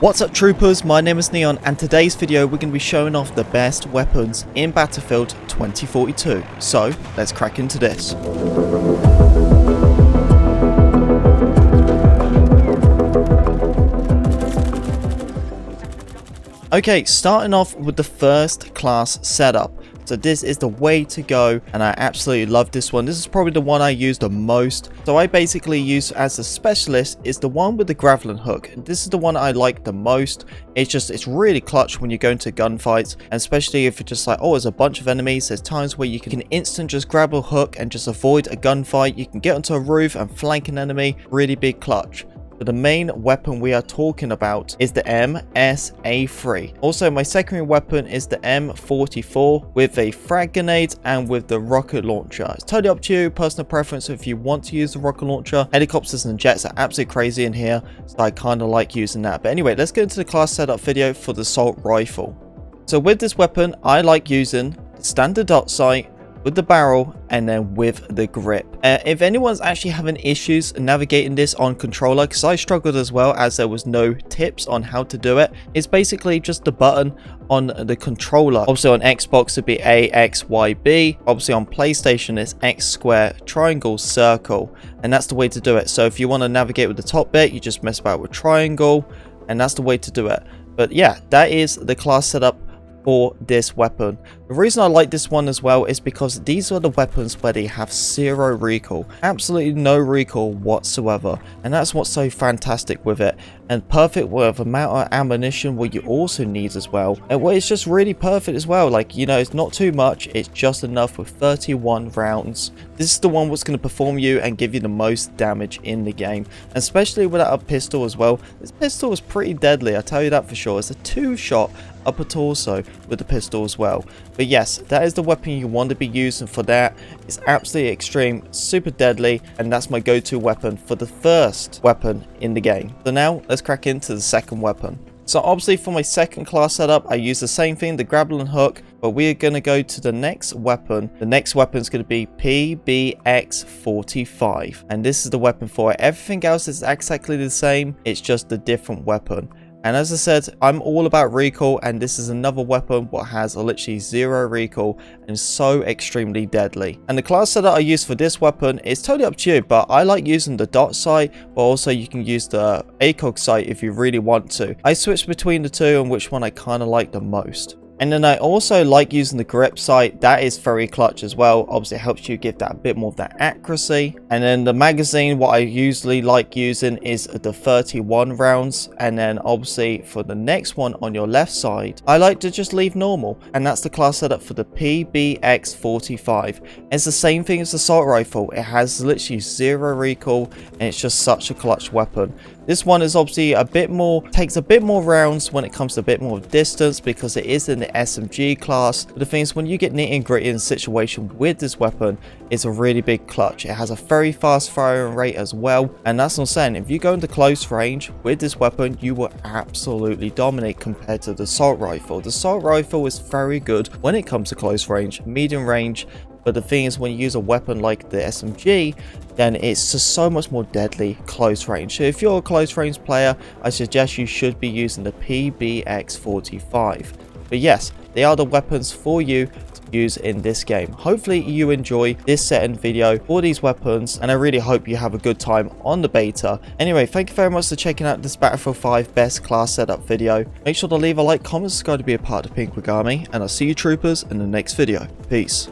What's up troopers, my name is Neon and today's video we're going to be showing off the best weapons in Battlefield 2042. So let's crack into this. Okay, starting off with the first class setup. So this is the way to go and I absolutely love this one. This is probably the one I use the most. So I basically use as a specialist is the one with the grappling hook. This is the one I like the most. It's really clutch when you go into gunfights, and especially if you're just like, oh, there's a bunch of enemies. There's times where you can instant just grab a hook and just avoid a gunfight. You can get onto a roof and flank an enemy. Really big clutch. But the main weapon we are talking about is the MSA3. Also, my secondary weapon is the M44 with a frag grenade and with the rocket launcher. It's totally up to you, personal preference if you want to use the rocket launcher. Helicopters and jets are absolutely crazy in here, so I kind of like using that. But anyway, let's get into the class setup video for the assault rifle. So with this weapon, I like using the standard dot sight, with the barrel, and then with the grip. If anyone's actually having issues navigating this on controller, because I struggled as well as there was no tips on how to do it, it's basically just the button on the controller. Obviously on Xbox it'd be A, X, Y, B. Obviously on PlayStation it's X, square, triangle, circle, and that's the way to do it. So if you want to navigate with the top bit, you just mess about with triangle, and that's the way to do it. But yeah, that is the class setup for this weapon. The reason I like this one as well is because these are the weapons where they have zero recoil, absolutely no recoil whatsoever, and that's what's so fantastic with it, and perfect with the amount of ammunition what you also need as well, and well, it's just really perfect as well. Like, you know, it's not too much, it's just enough with 31 rounds. This is the one what's going to perform you and give you the most damage in the game, and especially without a pistol as well. This pistol is pretty deadly, I tell you that for sure. It's a 2-shot upper torso with the pistol as well. But yes, that is the weapon you want to be using for that. It's absolutely extreme, super deadly, and that's my go-to weapon for the first weapon in the game. So now let's crack into the second weapon. So obviously for my second class setup, I use the same thing, the grappling hook, but we are going to go to the next weapon. The next weapon is going to be PBX45, and this is the weapon for it. Everything else is exactly the same, it's just a different weapon. And as I said, I'm all about recoil, and this is another weapon what has literally zero recoil and is so extremely deadly. And the class setup I use for this weapon is totally up to you, but I like using the dot sight, but also you can use the ACOG sight if you really want to. I switch between the two and which one I kind of like the most. And then I also like using the grip sight. That is very clutch as well. Obviously it helps you give that a bit more of that accuracy. And then the magazine, what I usually like using is the 31 rounds. And then obviously for the next one on your left side, I like to just leave normal. And that's the class setup for the PBX45. It's the same thing as the assault rifle. It has literally zero recoil and it's just such a clutch weapon. This one is obviously a bit more, takes a bit more rounds when it comes to a bit more distance because it is in the SMG class. But the thing is, when you get nitty and gritty in a situation with this weapon, it's a really big clutch. It has a very fast firing rate as well. And that's what I'm saying, if you go into close range with this weapon, you will absolutely dominate compared to the assault rifle. The assault rifle is very good when it comes to close range, medium range. But the thing is, when you use a weapon like the SMG, then it's just so much more deadly close range. So if you're a close range player, I suggest you should be using the PBX45. But yes, they are the weapons for you to use in this game. Hopefully you enjoy this set and video for these weapons, and I really hope you have a good time on the beta. Anyway, thank you very much for checking out this Battlefield 5 best class setup video. Make sure to leave a like, comment, subscribe to be a part of the Pink Army, and I'll see you troopers in the next video. Peace.